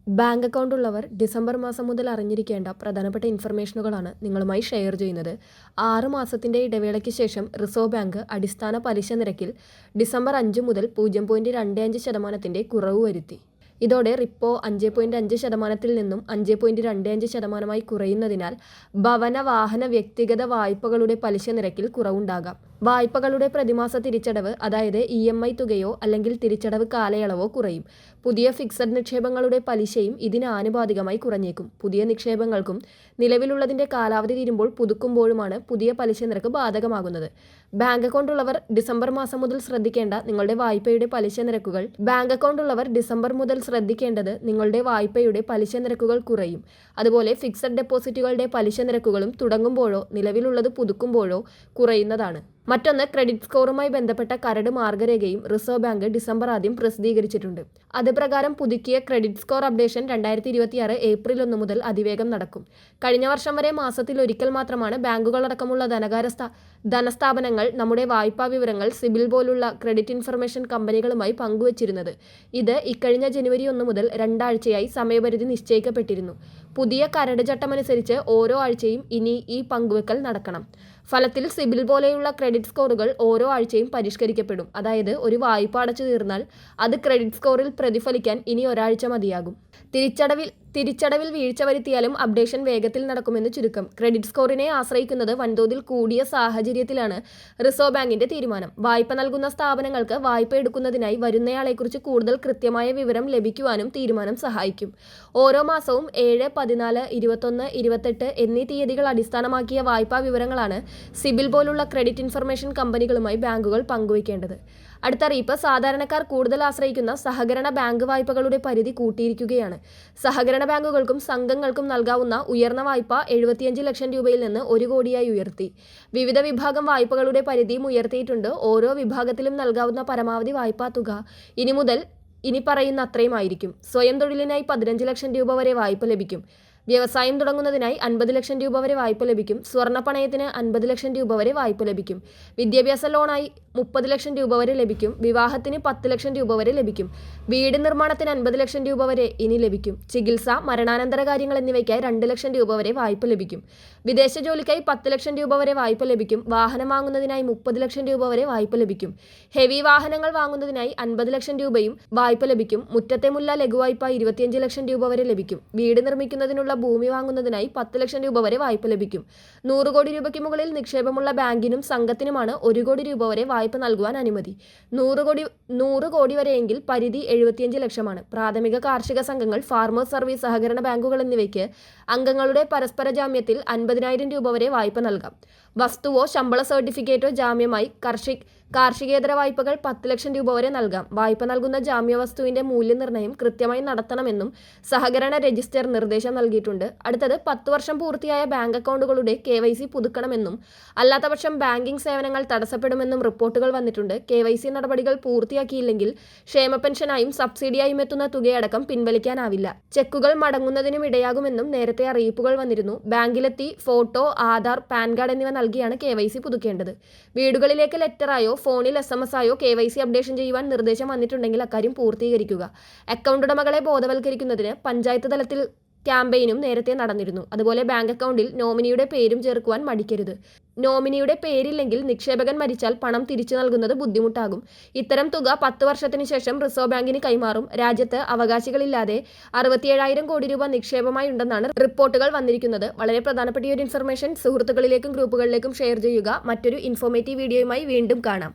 Bank account ഉള്ളവർ December മാസം മുതൽ അറിഞ്ഞിരിക്കേണ്ട പ്രധാനപ്പെട്ട ഇൻഫർമേഷനുകളാണ് നിങ്ങളുമായി ഷെയർ ചെയ്യുന്നത്. 6 മാസത്തിൻ്റെ ഇടവേളയ്ക്ക് ശേഷം റിസർവ് ബാങ്ക് അടിസ്ഥാന പലിശ നിരക്കിൽ ഡിസംബർ 5 മുതൽ 0.25% കുറവ് വരുത്തി. ഇതോടെ റിപ്പോ 5.5% നിന്നും 5.25% കുറയുന്നതിനാൽ ഭവന, വാഹന, വ്യക്തിഗത വായ്പകളുടെ പലിശ നിരക്കിൽ കുറവുണ്ടാകാം. വായ്പകളുടെ പ്രതിമാസ തിരിച്ചടവ്, അതായത് EMI തുകയോ അല്ലെങ്കിൽ തിരിച്ചടവ് കാലയളവോ കുറയും. പുതിയ ഫിക്സഡ് നിക്ഷേപങ്ങളുടെ പലിശയും ഇതിന് ആനുപാതികമായി കുറഞ്ഞേക്കും. പുതിയ നിക്ഷേപങ്ങൾക്കും നിലവിലുള്ളതിൻ്റെ കാലാവധി തീരുമ്പോൾ പുതുക്കുമ്പോഴുമാണ് പുതിയ പലിശ നിരക്ക് ബാധകമാകുന്നത്. ബാങ്ക് അക്കൗണ്ട് ഉള്ളവർ ഡിസംബർ മാസം മുതൽ ശ്രദ്ധിക്കേണ്ട നിങ്ങളുടെ വായ്പയുടെ പലിശ നിരക്കുകൾ. ബാങ്ക് അക്കൗണ്ട് ഉള്ളവർ ഡിസംബർ മുതൽ ശ്രദ്ധിക്കേണ്ടത് നിങ്ങളുടെ വായ്പയുടെ പലിശ നിരക്കുകൾ കുറയും. അതുപോലെ ഫിക്സഡ് ഡെപ്പോസിറ്റുകളുടെ പലിശ നിരക്കുകളും തുടങ്ങുമ്പോഴോ നിലവിലുള്ളത് പുതുക്കുമ്പോഴോ കുറയുന്നതാണ്. മറ്റൊന്ന്, ക്രെഡിറ്റ് സ്കോറുമായി ബന്ധപ്പെട്ട കരട് മാർഗരേഖയും റിസർവ് ബാങ്ക് ഡിസംബർ ആദ്യം പ്രസിദ്ധീകരിച്ചിട്ടുണ്ട്. അത് പ്രകാരം പുതുക്കിയ ക്രെഡിറ്റ് സ്കോർ അപ്ഡേഷൻ 2026 ഏപ്രിൽ 1 മുതൽ അതിവേഗം നടക്കും. കഴിഞ്ഞ വർഷം വരെ മാസത്തിൽ ഒരിക്കൽ മാത്രമാണ് ബാങ്കുകളടക്കമുള്ള ധനസ്ഥാപനങ്ങൾ നമ്മുടെ വായ്പാ വിവരങ്ങൾ സിബിൽ പോലുള്ള ക്രെഡിറ്റ് ഇൻഫർമേഷൻ കമ്പനികളുമായി പങ്കുവച്ചിരുന്നത്. ഇത് ഇക്കഴിഞ്ഞ ജനുവരി 1 മുതൽ 2 ആഴ്ചയായി സമയപരിധി നിശ്ചയിക്കപ്പെട്ടിരുന്നു. പുതിയ കരട് ചട്ടമനുസരിച്ച് ഓരോ ആഴ്ചയും ഇനി ഈ പങ്കുവെക്കൽ നടക്കണം. ഫലത്തിൽ സിബിൽ പോലെയുള്ള ക്രെഡിറ്റ് സ്കോറുകൾ ഓരോ ആഴ്ചയും പരിഷ്കരിക്കപ്പെടും. അതായത് ഒരു വായ്പ അടച്ചു തീർന്നാൽ അത് ക്രെഡിറ്റ് സ്കോറിൽ പ്രതിഫലിക്കാൻ ഇനി ഒരാഴ്ച മതിയാകും. തിരിച്ചടവിൽ വീഴ്ച വരുത്തിയാലും അപ്ഡേഷൻ വേഗത്തിൽ നടക്കുമെന്ന് ചുരുക്കം. ക്രെഡിറ്റ് സ്കോറിനെ ആശ്രയിക്കുന്നത് വൻതോതിൽ കൂടിയ സാഹചര്യത്തിലാണ് റിസർവ് ബാങ്കിന്റെ തീരുമാനം. വായ്പ നൽകുന്ന സ്ഥാപനങ്ങൾക്ക് വായ്പ എടുക്കുന്നതിനായി വരുന്നയാളെക്കുറിച്ച് കൂടുതൽ കൃത്യമായ വിവരം ലഭിക്കുവാനും തീരുമാനം സഹായിക്കും. ഓരോ മാസവും 7, 14, 21, 28 എന്നീ തീയതികൾ അടിസ്ഥാനമാക്കിയ വായ്പാ വിവരങ്ങളാണ് സിബിൽ പോലുള്ള ക്രെഡിറ്റ് ഇൻഫർമേഷൻ കമ്പനികളുമായി ബാങ്കുകൾ പങ്കുവയ്ക്കേണ്ടത്. അടുത്ത അറിയിപ്പ്, സാധാരണക്കാർ കൂടുതൽ ആശ്രയിക്കുന്ന സഹകരണ ബാങ്ക് വായ്പകളുടെ പരിധി കൂട്ടിയിരിക്കുകയാണ്. സഹകരണ ബാങ്കുകൾക്കും സംഘങ്ങൾക്കും നൽകാവുന്ന ഉയർന്ന വായ്പ 75 ലക്ഷം രൂപയിൽ നിന്ന് 1 കോടിയായി ഉയർത്തി. വിവിധ വിഭാഗം വായ്പകളുടെ പരിധിയും ഉയർത്തിയിട്ടുണ്ട്. ഓരോ വിഭാഗത്തിലും നൽകാവുന്ന പരമാവധി വായ്പാ തുക ഇനി പറയുന്ന അത്രയും ആയിരിക്കും. സ്വയം തൊഴിലിനായി 15 ലക്ഷം രൂപ വരെ വായ്പ ലഭിക്കും. വ്യവസായം തുടങ്ങുന്നതിനായി 50 ലക്ഷം രൂപ വരെ വായ്പ ലഭിക്കും. സ്വർണ്ണ പണയത്തിന് 50 ലക്ഷം രൂപ വരെ വായ്പ ലഭിക്കും. വിദ്യാഭ്യാസ ലോണായി 30 ലക്ഷം രൂപ വരെ ലഭിക്കും. വിവാഹത്തിന് 10 ലക്ഷം രൂപ വരെ ലഭിക്കും. വീട് നിർമ്മാണത്തിന് 50 ലക്ഷം രൂപ വരെ ഇനി ലഭിക്കും. ചികിത്സ, മരണാനന്തര കാര്യങ്ങൾ എന്നിവയ്ക്കായി 2 ലക്ഷം രൂപ വരെ വായ്പ ലഭിക്കും. വിദേശ ജോലിക്കായി 10 ലക്ഷം രൂപ വരെ വായ്പ ലഭിക്കും. വാഹനം വാങ്ങുന്നതിനായി 30 ലക്ഷം രൂപ വരെ വായ്പ ലഭിക്കും. ഹെവി വാഹനങ്ങൾ വാങ്ങുന്നതിനായി 50 ലക്ഷം രൂപയും വായ്പ ലഭിക്കും. മുറ്റത്തെ മുല്ല ലഘുവായ്പ 25 ലക്ഷം രൂപ വരെ ലഭിക്കും. വീട് നിർമ്മിക്കുന്നതിനുള്ള ഭൂമി വാങ്ങുന്നതിനായി 10 ലക്ഷം രൂപ വരെ വായ്പ ലഭിക്കും. 100 കോടി രൂപയ്ക്ക് മുകളിൽ നിക്ഷേപമുള്ള ബാങ്കിനും സംഘത്തിനുമാണ് 1 കോടി രൂപ വരെ വായ്പ നൽകുവാൻ അനുമതി. 100 കോടി വരെയെങ്കിൽ പരിധി 75 ലക്ഷമാണ്. പ്രാഥമിക കാർഷിക സംഘങ്ങൾ, ഫാർമേഴ്സ് സർവീസ് സഹകരണ ബാങ്കുകൾ എന്നിവയ്ക്ക് അംഗങ്ങളുടെ പരസ്പര ജാമ്യത്തിൽ 50,000 രൂപ വരെ വായ്പ നൽകാം. വസ്തുവോ ശമ്പള സർട്ടിഫിക്കറ്റോ ജാമ്യമായി കാർഷികേതര വായ്പകൾ 10 ലക്ഷം രൂപ വരെ നൽകാം. വായ്പ നൽകുന്ന ജാമ്യവസ്തുവിന്റെ മൂല്യനിർണ്ണയം കൃത്യമായി നടത്തണമെന്നും സഹകരണ രജിസ്റ്റർ നിർദ്ദേശം നൽകിയിട്ടുണ്ട്. അടുത്തത്, 10 വർഷം പൂർത്തിയായ ബാങ്ക് അക്കൗണ്ടുകളുടെ KYC പുതുക്കണമെന്നും അല്ലാത്തപക്ഷം ബാങ്കിംഗ് സേവനങ്ങൾ തടസ്സപ്പെടുമെന്നും റിപ്പോർട്ടുകൾ വന്നിട്ടുണ്ട്. KYC നടപടികൾ പൂർത്തിയാക്കിയില്ലെങ്കിൽ ക്ഷേമ പെൻഷനായും സബ്സിഡിയായും എത്തുന്ന തുകയടക്കം പിൻവലിക്കാനാവില്ല. ചെക്കുകൾ മടങ്ങുന്നതിനും ഇടയാകുമെന്നും നേരത്തെ അറിയിപ്പുകൾ വന്നിരുന്നു. ബാങ്കിലെത്തി ഫോട്ടോ, ആധാർ, പാൻ കാർഡ് എന്നിവ നൽകിയാണ് KYC പുതുക്കേണ്ടത്. വീടുകളിലേക്ക് ലെറ്ററായോ ഫോണിൽ SMS ആയോ KYC അപ്ഡേഷൻ ചെയ്യുവാൻ നിർദ്ദേശം വന്നിട്ടുണ്ടെങ്കിൽ അക്കാര്യം പൂർത്തീകരിക്കുക. അക്കൗണ്ട് ഉടമകളെ ബോധവൽക്കരിക്കുന്നതിന് പഞ്ചായത്ത് തലത്തിൽ ക്യാമ്പയിനും നേരത്തെ നടന്നിരുന്നു. അതുപോലെ ബാങ്ക് അക്കൗണ്ടിൽ നോമിനിയുടെ പേരും ചേർക്കുവാൻ മടിക്കരുത്. നോമിനിയുടെ പേരില്ലെങ്കിൽ നിക്ഷേപകൻ മരിച്ചാൽ പണം തിരിച്ചു നൽകുന്നത് ബുദ്ധിമുട്ടാകും. ഇത്തരം തുക 10 വർഷത്തിന് ശേഷം റിസർവ് ബാങ്കിന് കൈമാറും. രാജ്യത്ത് അവകാശികളില്ലാതെ 67,000 കോടി രൂപ നിക്ഷേപമായി ഉണ്ടെന്നാണ് റിപ്പോർട്ടുകൾ വന്നിരിക്കുന്നത്. വളരെ പ്രധാനപ്പെട്ട ഒരു ഇൻഫർമേഷൻ സുഹൃത്തുക്കളിലേക്കും ഗ്രൂപ്പുകളിലേക്കും ഷെയർ ചെയ്യുക. മറ്റൊരു ഇൻഫോർമേറ്റീവ് വീഡിയോയുമായി വീണ്ടും കാണാം.